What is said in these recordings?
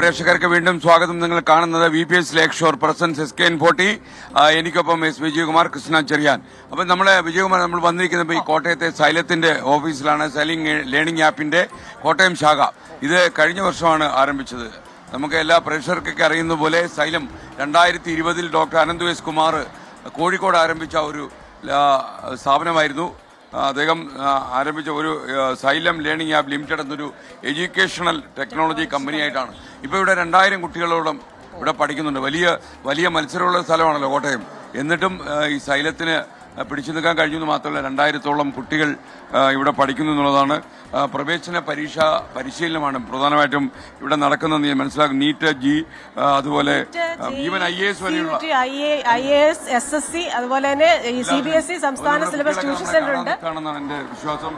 പ്രേക്ഷകർക്ക് വീണ്ടും സ്വാഗതം. നിങ്ങൾ കാണുന്നത് VPS ലേക്ക് ഷോർ പ്രസൻസ് SKN40. എനിക്കൊപ്പം S വിജയകുമാർ, കൃഷ്ണ ചെറിയാൻ. അപ്പം വിജയകുമാർ നമ്മൾ വന്നിരിക്കുന്നത് ഈ കോട്ടയത്തെ സൈലത്തിന്റെ ഓഫീസിലാണ്. സൈലിംഗ് ലേണിംഗ് ആപ്പിന്റെ കോട്ടയം ശാഖ. ഇത് കഴിഞ്ഞ വർഷമാണ് ആരംഭിച്ചത്. നമുക്ക് എല്ലാ പ്രേക്ഷകർക്കൊക്കെ അറിയുന്ന പോലെ xylem 2020 doctor Ananthu S Kumar Kozhikode ആരംഭിച്ച ഒരു സ്ഥാപനമായിരുന്നു. അദ്ദേഹം ആരംഭിച്ച ഒരു സൈലം ലേണിംഗ് ആപ്പ് ലിമിറ്റഡ് എന്നൊരു എഡ്യൂക്കേഷണൽ ടെക്നോളജി കമ്പനിയായിട്ടാണ്. ഇപ്പോൾ ഇവിടെ 2000 കുട്ടികളോളം ഇവിടെ പഠിക്കുന്നുണ്ട്. വലിയ മത്സരമുള്ള സ്ഥലമാണല്ലോ കോട്ടയം. എന്നിട്ടും ഈ സൈലത്തിന് പിടിച്ചു നിൽക്കാൻ കഴിഞ്ഞെന്ന് മാത്രമല്ല 2000-ഓളം കുട്ടികൾ ഇവിടെ പഠിക്കുന്നു എന്നുള്ളതാണ്. പ്രവേശന പരിശീലനമാണ് പ്രധാനമായിട്ടും ഇവിടെ നടക്കുന്നത് മനസ്സിലാക്കും. നീറ്റ്, അതുപോലെ ഈവൻ IAS വരെയുള്ള IAS, SSC, അതുപോലെ തന്നെ CBSE സംസ്ഥാന സിലബസ് ട്യൂഷൻ സെന്റർ ഉണ്ട് ആണെന്നാണ് എന്റെ വിശ്വാസം.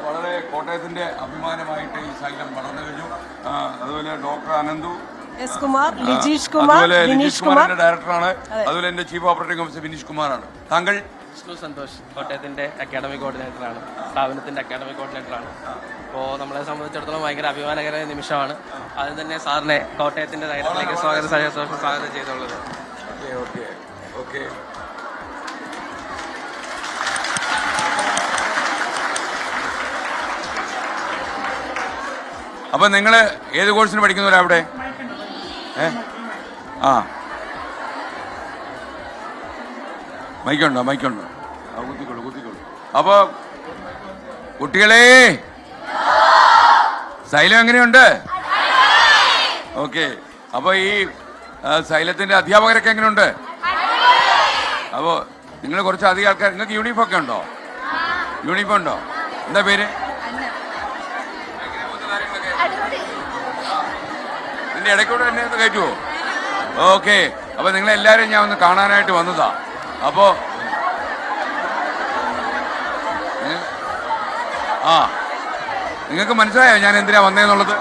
വളരെ കോട്ടയത്തിന്റെ അഭിമാനമായിട്ട് ഈ സൈലം വളർന്നു കഴിഞ്ഞു. അതുപോലെ ഡോക്ടർ അനന്തു S കുമാർ, ലിജീഷ് കുമാർ, വിനീഷ് കുമാറിന്റെ ഡയറക്ടറാണ്. അതുപോലെ എന്റെ ചീഫ് ഓപ്പറേറ്റിംഗ് ഓഫീസർ വിനീഷ് കുമാറാണ്. താങ്കൾ? വിഷ്ണു സന്തോഷ്, കോട്ടയത്തിന്റെ അക്കാഡമിക് കോർഡിനേറ്ററാണ്, സ്ഥാപനത്തിന്റെ അക്കാഡമിക് കോർഡിനേറ്ററാണ്. അപ്പോൾ നമ്മളെ സംബന്ധിച്ചിടത്തോളം ഭയങ്കര അഭിമാനകരമായ നിമിഷമാണ്. അത് തന്നെ സാറിനെ കോട്ടയത്തിന്റെ സൈലത്തിലേക്ക് സ്വാഗതം ചെയ്തുള്ളത്. അപ്പൊ നിങ്ങള് ഏത് കോഴ്സിന് പഠിക്കുന്നവരാ അവിടെ? മൈക്കുണ്ടോ? കുത്തിക്കോളൂ. അപ്പൊ കുട്ടികളെ, സൈലം എങ്ങനെയുണ്ട്? ഓക്കെ. അപ്പൊ ഈ സൈലത്തിന്റെ അധ്യാപകരൊക്കെ എങ്ങനെയുണ്ട്? അപ്പോ നിങ്ങൾ കുറച്ച് അധികം ആൾക്കാർ, നിങ്ങൾക്ക് യൂണിഫോം ഒക്കെ ഉണ്ടോ? യൂണിഫോം ഉണ്ടോ? എന്താ പേര്? ഇതിന്റെ ഇടയ്ക്കൂടെ എന്നെ ഒന്ന് കയറ്റുമോ? ഓക്കെ. അപ്പൊ നിങ്ങളെല്ലാരും ഞാൻ ഒന്ന് കാണാനായിട്ട് വന്നതാ. അപ്പോ നിങ്ങൾക്ക് മനസ്സിലായോ ഞാൻ എന്തിനാ വന്നേന്നുള്ളത്?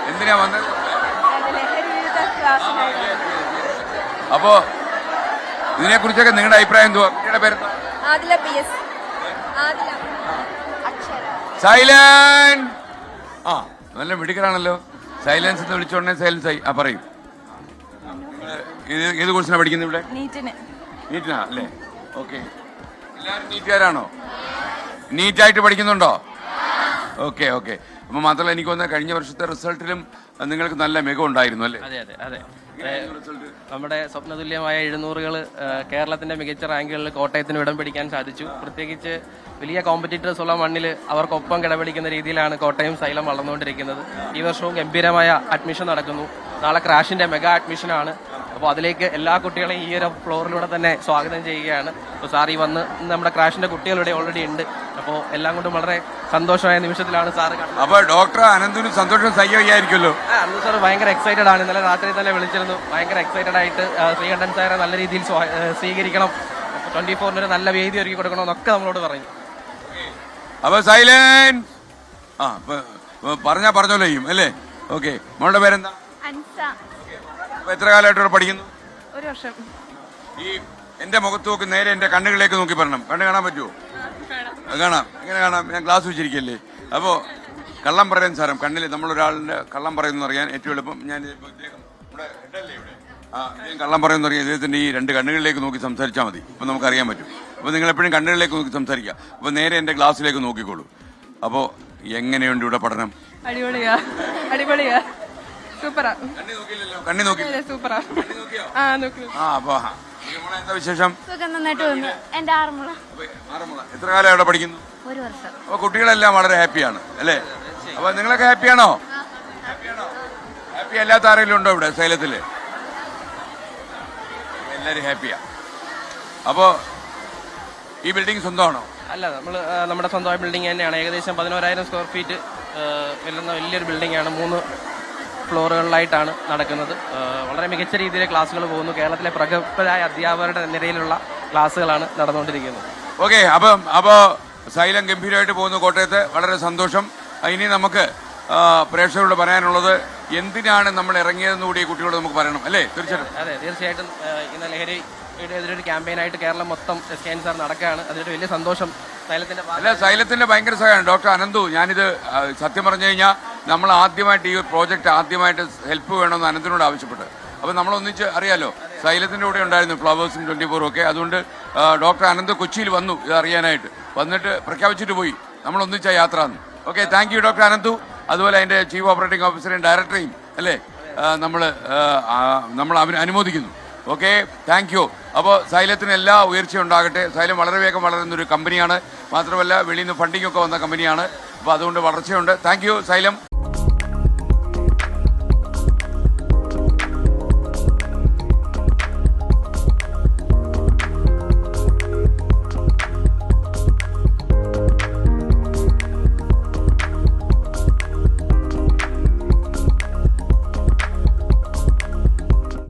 എന്തിനാ വന്നത്? അപ്പോ ഇതിനെ കുറിച്ചൊക്കെ നിങ്ങളുടെ അഭിപ്രായം എന്തുവാ? കുട്ടിയുടെ പേര് സൈലന്റ്. നല്ല മിടുക്കരാണല്ലോ. സൈലൻസ് എന്ന് വിളിച്ചോണ്ടേ സൈലൻസ് ആയി. പറയും. ഏത് കോഴ്സിനാ പഠിക്കുന്നത് ഇവിടെ? നീറ്റിനാ അല്ലേ? ഓക്കെ. എല്ലാവരും നീറ്റുകാരാണോ? നീറ്റായിട്ട് പഠിക്കുന്നുണ്ടോ? ഓക്കെ. അപ്പൊ മാത്രമല്ല എനിക്ക് തോന്നുന്നത് കഴിഞ്ഞ വർഷത്തെ റിസൾട്ടിലും നിങ്ങൾക്ക് നല്ല മികവുണ്ടായിരുന്നു അല്ലേ? അതെ. നമ്മുടെ സ്വപ്നതുല്യമായ 700-കൾ കേരളത്തിന്റെ മികച്ച റാങ്കുകളിൽ കോട്ടയത്തിന് ഇടം പിടിക്കാൻ സാധിച്ചു. പ്രത്യേകിച്ച് വലിയ കോമ്പറ്റീറ്റേഴ്സ് ഉള്ള മണ്ണിൽ അവർക്കൊപ്പം കിടപിടിക്കുന്ന രീതിയിലാണ് കോട്ടയം സൈലം വളർന്നുകൊണ്ടിരിക്കുന്നത്. ഈ വർഷവും ഗംഭീരമായ അഡ്മിഷൻ നടക്കുന്നു. നാളെ ക്രാഷിന്റെ മെഗാ അഡ്മിഷനാണ്. അപ്പോൾ അതിലേക്ക് എല്ലാ കുട്ടികളെയും ഈ ഒരു ഫ്ലോറിലൂടെ തന്നെ സ്വാഗതം ചെയ്യുകയാണ്. അപ്പോൾ സാർ ഈ വന്ന് നമ്മുടെ ക്രാഷിന്റെ കുട്ടികളിവിടെ ഓൾറെഡി ഉണ്ട്. അപ്പോൾ എല്ലാം കൊണ്ടും വളരെ സന്തോഷമായ നിമിഷത്തിലാണ് സാർ. അപ്പോൾ ഡോക്ടർ അനന്തിന് സന്തോഷം സഹിയായിരിക്കുമല്ലോ. അനന്ത് സാർ ഭയങ്കര എക്സൈറ്റഡ് ആണ്. ഇന്നലെ രാത്രി തന്നെ വിളിച്ചിരുന്നു. ഭയങ്കര എക്സൈറ്റഡ് ആയിട്ട് ശ്രീകണ്ഠൻ സാറെ നല്ല രീതിയിൽ സ്വീകരിക്കണം, 24-ന് ഒരു നല്ല വേദി ഒരുക്കി കൊടുക്കണമെന്നൊക്കെ നമ്മളോട് പറഞ്ഞു. അപ്പൊ സൈലന്റ് പറഞ്ഞല്ലോ ചെയ്യും അല്ലേ? ഓക്കെ. മോളുടെ പേരെന്താ? എത്ര കാലമായിട്ട് ഇവിടെ പഠിക്കുന്നു? 1 വർഷം. ഈ എന്റെ മുഖത്ത് നോക്കി നേരെ എന്റെ കണ്ണുകളിലേക്ക് നോക്കി പറയണം. കണ്ണ് കാണാൻ പറ്റുമോ? കാണാം. ഇങ്ങനെ കാണാം. ഞാൻ ഗ്ലാസ് വെച്ചിരിക്കല്ലേ. അപ്പോ കള്ളം പറയാൻ സാരം കണ്ണിൽ നമ്മളൊരാളിന്റെ കള്ളം പറയുന്നു അറിയാൻ ഏറ്റവും എളുപ്പം ഞാൻ കള്ളം പറയുന്ന അറിയാം. ഇദ്ദേഹത്തിന്റെ ഈ 2 കണ്ണുകളിലേക്ക് നോക്കി സംസാരിച്ചാൽ മതി. അപ്പൊ നമുക്കറിയാൻ പറ്റും. അപ്പൊ നിങ്ങൾ എപ്പോഴും കണ്ണുകളിലേക്ക് നോക്കി സംസാരിക്കുക. അപ്പൊ നേരെ എന്റെ ഗ്ലാസ്സിലേക്ക് നോക്കിക്കോളൂ. അപ്പോ എങ്ങനെയുണ്ട് ഇവിടെ പഠനം? അടിപൊളിയാ. സൂപ്പറാ. കണ്ണി നോക്കില്ല? സൂപ്പറാ. അപ്പൊ എന്താ വിശേഷം? എന്റെ ആറന്മുള. എത്ര കാലം ഇവിടെ പഠിക്കുന്നു? 1 വർഷം. അപ്പൊ കുട്ടികളെല്ലാം വളരെ ഹാപ്പിയാണ് അല്ലേ? അപ്പൊ നിങ്ങളൊക്കെ ഹാപ്പിയാണോ? ഹാപ്പി അല്ലാത്ത ആരെങ്കിലും ഉണ്ടോ ഇവിടെ സൈലത്തില്? എല്ലാരും ഹാപ്പിയാ. അപ്പോ ഈ ബിൽഡിംഗ് സ്വന്തമാണോ? അല്ല, നമ്മുടെ സ്വന്തമായ ബിൽഡിംഗ് തന്നെയാണ്. ഏകദേശം 11,000 സ്ക്വയർ ഫീറ്റ് വരുന്ന വലിയൊരു ബിൽഡിംഗ് ആണ്. 3 ഫ്ലോറുകളിലായിട്ടാണ് നടക്കുന്നത്. വളരെ മികച്ച രീതിയിൽ ക്ലാസ്സുകൾ പോകുന്നു. കേരളത്തിലെ പ്രഗത്ഭരായ അധ്യാപകരുടെ നിരയിലുള്ള ക്ലാസ്സുകളാണ് നടന്നുകൊണ്ടിരിക്കുന്നത്. ഓക്കെ. അപ്പോ സൈലം ഗംഭീരമായിട്ട് പോകുന്നു കോട്ടയത്ത്. വളരെ സന്തോഷം. ഇനി നമുക്ക് പ്രേക്ഷകരോട് പറയാനുള്ളത് എന്തിനാണ് നമ്മൾ ഇറങ്ങിയതെന്ന് കൂടി കുട്ടികളോട് നമുക്ക് പറയണം അല്ലേ? തീർച്ചയായിട്ടും ഇന്ന് ലഹരി ഇതിലൊരു ക്യാമ്പയിനായിട്ട് കേരളം മൊത്തം SKN സാർ നടക്കുകയാണ്. അതിലൊരു വലിയ സന്തോഷം സൈലത്തിന്റെ ഭയങ്കര സഹായമാണ് ഡോക്ടർ അനന്തു. ഞാനിത് സത്യം പറഞ്ഞു കഴിഞ്ഞാൽ നമ്മൾ ആദ്യമായിട്ട് ഈ പ്രോജക്റ്റ് ആദ്യമായിട്ട് ഹെൽപ്പ് വേണമെന്ന് അനന്തിനോട് ആവശ്യപ്പെട്ടത്. അപ്പോൾ നമ്മളൊന്നിച്ച് അറിയാലോ, സൈലത്തിൻ്റെ കൂടെ ഉണ്ടായിരുന്നു ഫ്ലവേഴ്സും 24 ഒക്കെ. അതുകൊണ്ട് ഡോക്ടർ അനന്ത് കൊച്ചിയിൽ വന്നു ഇത് അറിയാനായിട്ട്, വന്നിട്ട് പ്രഖ്യാപിച്ചിട്ട് പോയി. നമ്മളൊന്നിച്ച യാത്ര. Okay, thank you doctor Ananthu. അതുപോലെ അതിൻ്റെ ചീഫ് ഓപ്പറേറ്റിംഗ് ഓഫീസറെയും ഡയറക്ടറെയും അല്ലേ നമ്മൾ അനുമോദിക്കുന്നു. Okay, thank you. അപ്പോൾ സൈലത്തിന് എല്ലാ ഉയർച്ചയും ഉണ്ടാകട്ടെ. സൈലം വളരെ വേഗം വളരുന്നൊരു കമ്പനിയാണ്, മാത്രമല്ല വെളിയിൽ നിന്ന് ഫണ്ടിങ് ഒക്കെ വന്ന കമ്പനിയാണ്. അപ്പോൾ അതുകൊണ്ട് വളർച്ചയുണ്ട്. Thank you xylem.